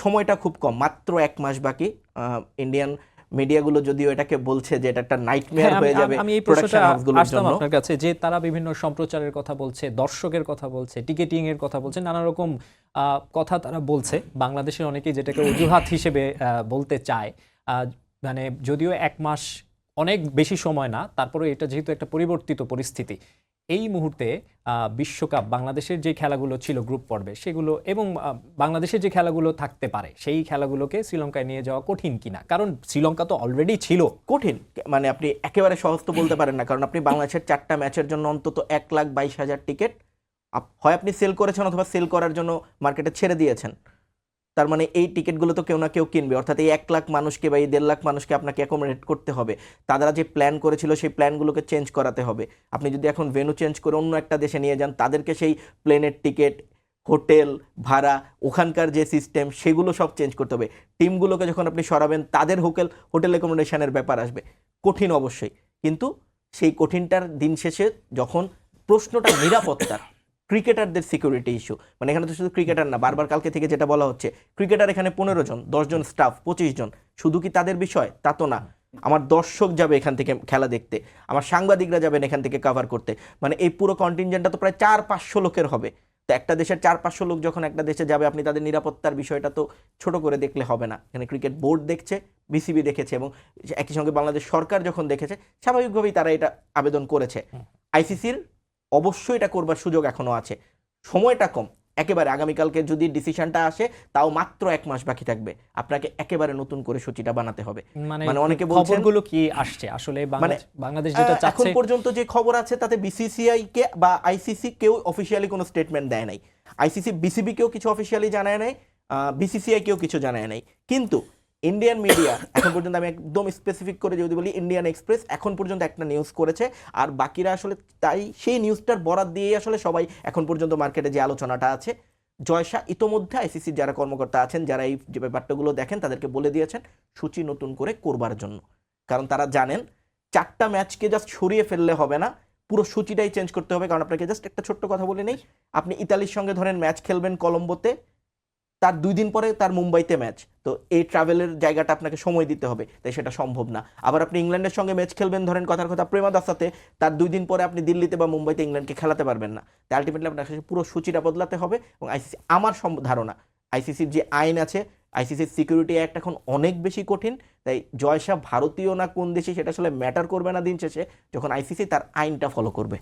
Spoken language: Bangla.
সময়টা খুব কম, মাত্র 1 মাস বাকি। ইন্ডিয়ান মিডিয়াগুলো যদিও এটাকে বলছে যে এটা একটা নাইটমেয়ার হয়ে যাবে আমি এই প্রশ্নটা প্রোডাকশন হাউসগুলোর আসলাম জন্য। আপনার কাছে, যে তারা বিভিন্ন সম্প্রচারের কথা বলছে, দর্শকের কথা বলছে, টিকেটিং এর কথা বলছে, নানা রকম কথা তারা বলছে। বাংলাদেশের অনেকেই যেটাকে অজুহাত হিসেবে বলতে চায়। মানে যদিও 1 মাস অনেক বেশি সময় না, তারপরে এটা যেহেতু একটা পরিবর্তিত পরিস্থিতি, এই মুহূর্তে বিশ্বকাপ বাংলাদেশের যে খেলাগুলো ছিল গ্রুপ পর্বে সেগুলো এবং বাংলাদেশের যে খেলাগুলো থাকতে পারে সেই খেলাগুলোকে শ্রীলঙ্কায় নিয়ে যাওয়া কঠিন কিনা? কারণ শ্রীলঙ্কা তো অলরেডি ছিল। কঠিন মানে আপনি একেবারে সহজ তো বলতে পারেন না, কারণ আপনি বাংলাদেশের 4টা ম্যাচের জন্য অন্তত 1,22,000 টিকিট হয় আপনি সেল করেছেন অথবা সেল করার জন্য মার্কেটে ছেড়ে দিয়েছেন। তার মানে এই টিকিটগুলো তো কেউ না কেউ কিনবে, অর্থাৎ এই 1 লাখ মানুষকে বা এই 1.5 লাখ মানুষকে আপনাকে অ্যাকোমোডেট করতে হবে। তারা যে প্ল্যান করেছিল সেই প্ল্যানগুলোকে চেঞ্জ করাতে হবে। আপনি যদি এখন ভেন্যু চেঞ্জ করে অন্য একটা দেশে নিয়ে যান, তাদেরকে সেই প্লেনের টিকিট, হোটেল ভাড়া, ওখানকার যে সিস্টেম সেগুলো সব চেঞ্জ করতে হবে। টিমগুলোকে যখন আপনি সরাবেন তাদের হোটেল অ্যাকোমোডেশনের ব্যাপার আসবে। কঠিন অবশ্যই, কিন্তু সেই কঠিনটার দিন শেষে যখন প্রশ্নটা নিরাপত্তার, ক্রিকেটারদের সিকিউরিটি ইস্যু, মানে এখানে তো শুধু ক্রিকেটার না, বারবার কালকে থেকে যেটা বলা হচ্ছে, ক্রিকেটার এখানে 15 জন, 10 জন স্টাফ, 25 জন, শুধু কি তাদের বিষয়? তা তো না। আমার দর্শক যাবে এখান থেকে খেলা দেখতে, আমার সাংবাদিকরা যাবেন এখান থেকে কভার করতে, মানে এই পুরো কন্টিনজেন্টটা তো প্রায় 400-500 লোকের হবে। তো একটা দেশের 400-500 লোক যখন একটা দেশে যাবে, আপনি তাদের নিরাপত্তার বিষয়টা তো ছোট করে দেখলে হবে না। এখানে ক্রিকেট বোর্ড দেখছে, বিসিবি দেখেছে, এবং একই সঙ্গে বাংলাদেশ সরকার যখন দেখেছে, স্বাভাবিকভাবেই তারা এটা আবেদন করেছে। আইসিসির অবশ্যই এটা করবার সুযোগ এখনো আছে, সময়টা কম একেবারে। আগামীকালকে যদি ডিসিশনটা আসে তাও মাত্র 1 মাস বাকি থাকবে, আপনাকে একেবারে নতুন করে সূচিটা বানাতে হবে। মানে অনেকে বলছেন খবরগুলো কি আসছে আসলে মানে বাংলাদেশ যেটা এখন চাচ্ছে? পর্যন্ত যে খবর আছে তাতে বিসিসিআই কে বা আইসিসি কেউ অফিসিয়ালি কোনো স্টেটমেন্ট দেয় নাই। আইসিসি বিসিবি কেও কিছু অফিসিয়ালি জানায় নাই, বিসিসিআই কেও কিছু জানায় নাই। কিন্তু ইন্ডিয়ান মিডিয়া এখন পর্যন্ত, আমি একদম স্পেসিফিক করে যদি বলি, ইন্ডিয়ান এক্সপ্রেস এখন পর্যন্ত একটা নিউজ করেছে, আর বাকিরা আসলে তাই সেই নিউজটার বরাত দিয়েই আসলে সবাই এখন পর্যন্ত মার্কেটে যে আলোচনাটা আছে। জয়শা ইতোমধ্যে আইসিসির যারা কর্মকর্তা আছেন, যারা এই যে ব্যাপারটাগুলো দেখেন, তাদেরকে বলে দিয়েছেন সূচি নতুন করে করবার জন্য। কারণ তারা জানেন 4টা ম্যাচকে জাস্ট সরিয়ে ফেললে হবে না, পুরো সূচিটাই চেঞ্জ করতে হবে। কারণ আপনাকে জাস্ট একটা ছোট্ট কথা বলে নেই, আপনি ইতালির সঙ্গে ধরেন ম্যাচ খেলবেন কলম্বোতে, তার 2 দিন পরে তার মুম্বাইতে ম্যাচ, তো এই ট্রাভেলের জায়গাটা আপনাকে সময় দিতে হবে, তাই সেটা সম্ভব না। আবার আপনি ইংল্যান্ডের সঙ্গে ম্যাচ খেলবেন ধরেন কথার কথা প্রেমাদাসাতে, তার 2 দিন পরে আপনি দিল্লিতে বা মুম্বাইতে ইংল্যান্ডকে খেলাতে পারবেন না। তাই আলটিমেটলি আপনার পুরো সূচিটা বদলাতে হবে। এবং আইসিসি, আমার ধারণা আইসিসির যে আইন আছে, আইসিসির সিকিউরিটি অ্যাক্ট এখন অনেক বেশি কঠিন। তাই জয়শা ভারতীয় না কোন দেশে সেটা আসলে ম্যাটার করবে না দিন শেষে, যখন আইসিসি তার আইনটা ফলো করবে।